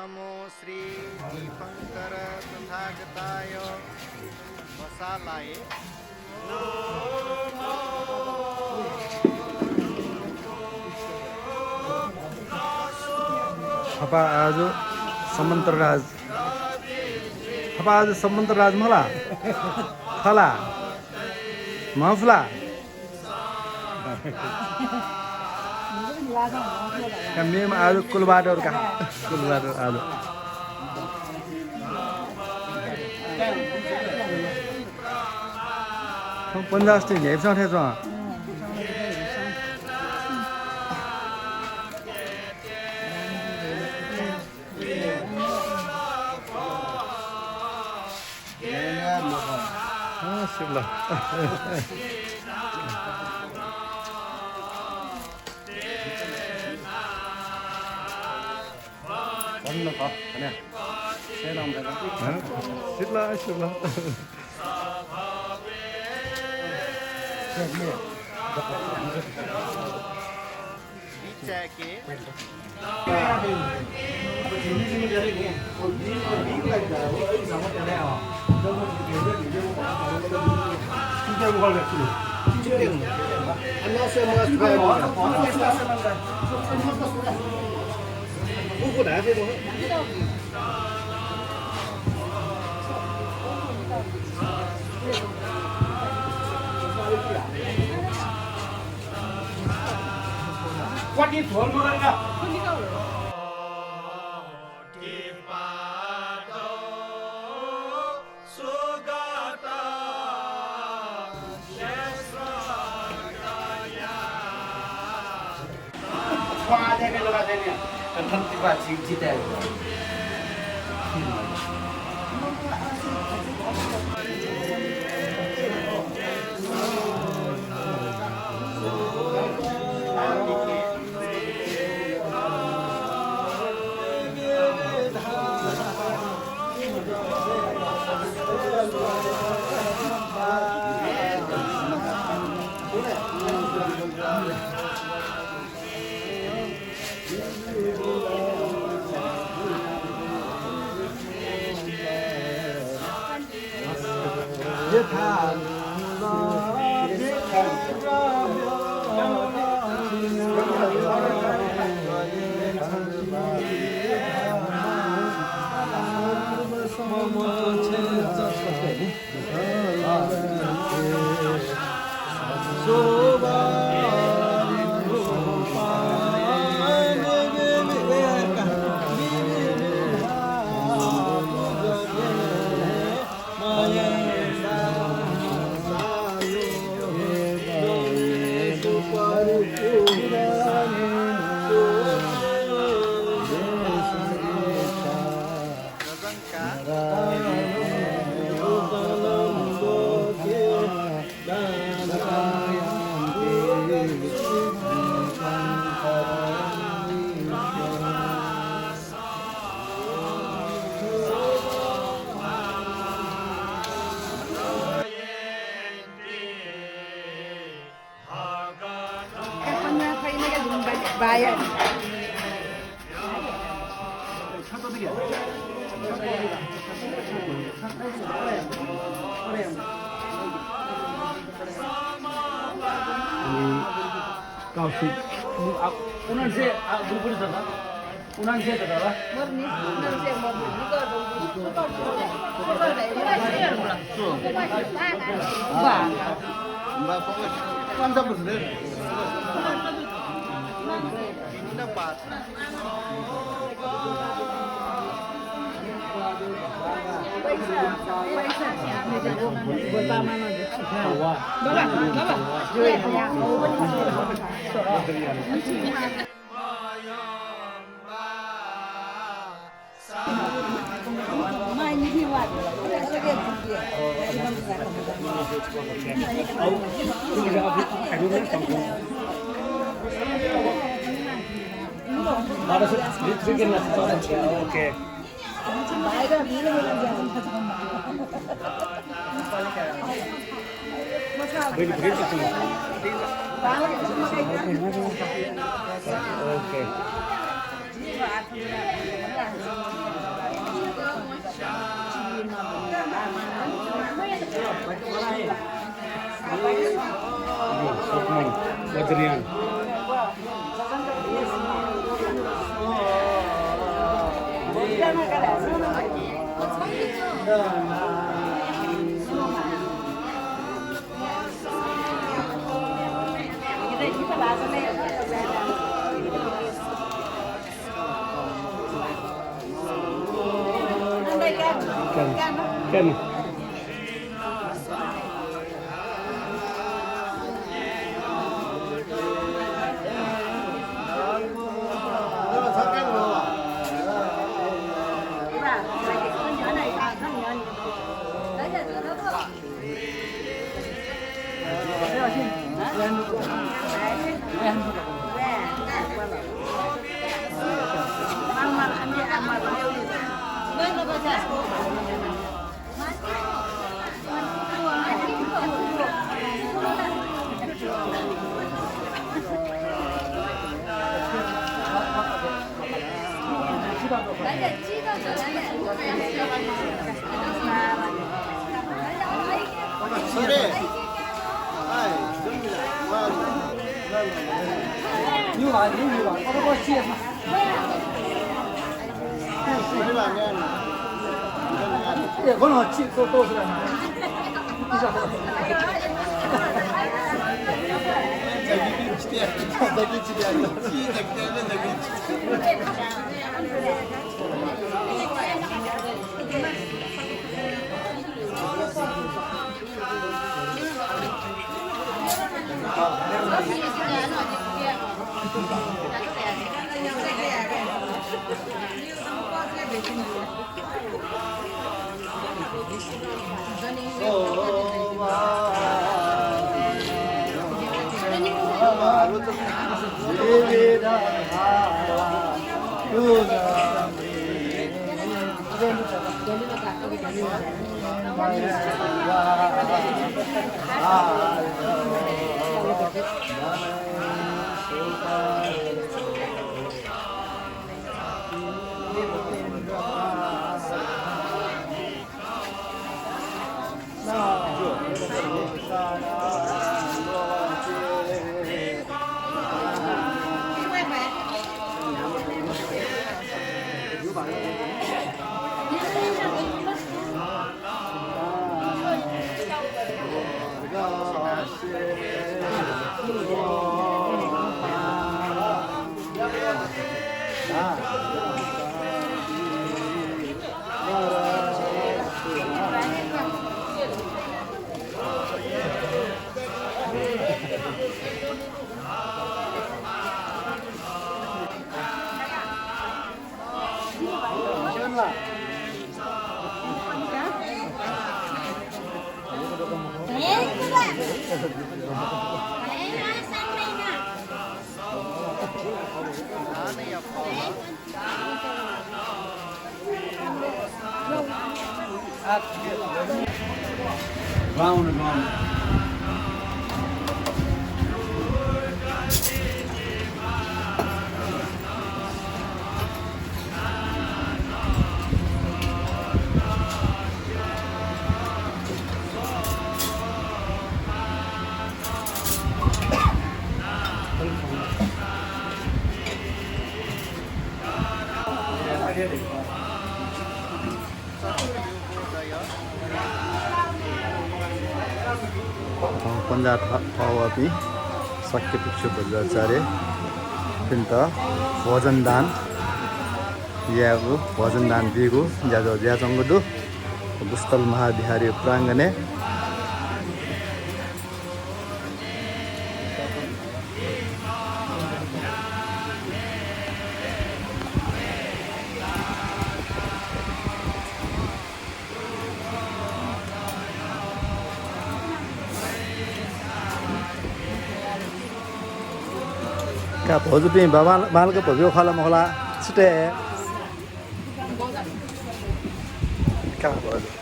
नमो श्री दीपंकर तथागताय वसालाय हपा आज समंतराज हपा आज समंतराज मला फला मफला kami ada kulbador kah kulbador ada không quân ra thì nhảy sao thế rồi xịn lắm nó có nè xe đồng này xịt lắm xịn lắm Buku dah sih tu. Kuat ni tuan mana enggak? Kuat ada ke luar sini? Kan tiba cita. Bayar. काफी उन्होंने से group नहीं था उन्होंने से था ना Murni, nan sai mabu. Ba. Mbak fokus. Mantap bener. Ini dapat. Mai ni hiwat. Lagi dia. Imam besar okay Bayar bila bila jangan Beli begitu tuh. Oke. Sokman, Badrian. Ken. Round. पंजा ठाउँमा सकेपछि बजाचार्य फिन्त भोजनदान यागु भोजनदान दिगु ज्याजो ज्याजंगदु बुस्तल महाविहारी प्राङ्गणे का भोजु पनि बालको भोजु खाला मखला छिटे का भोजु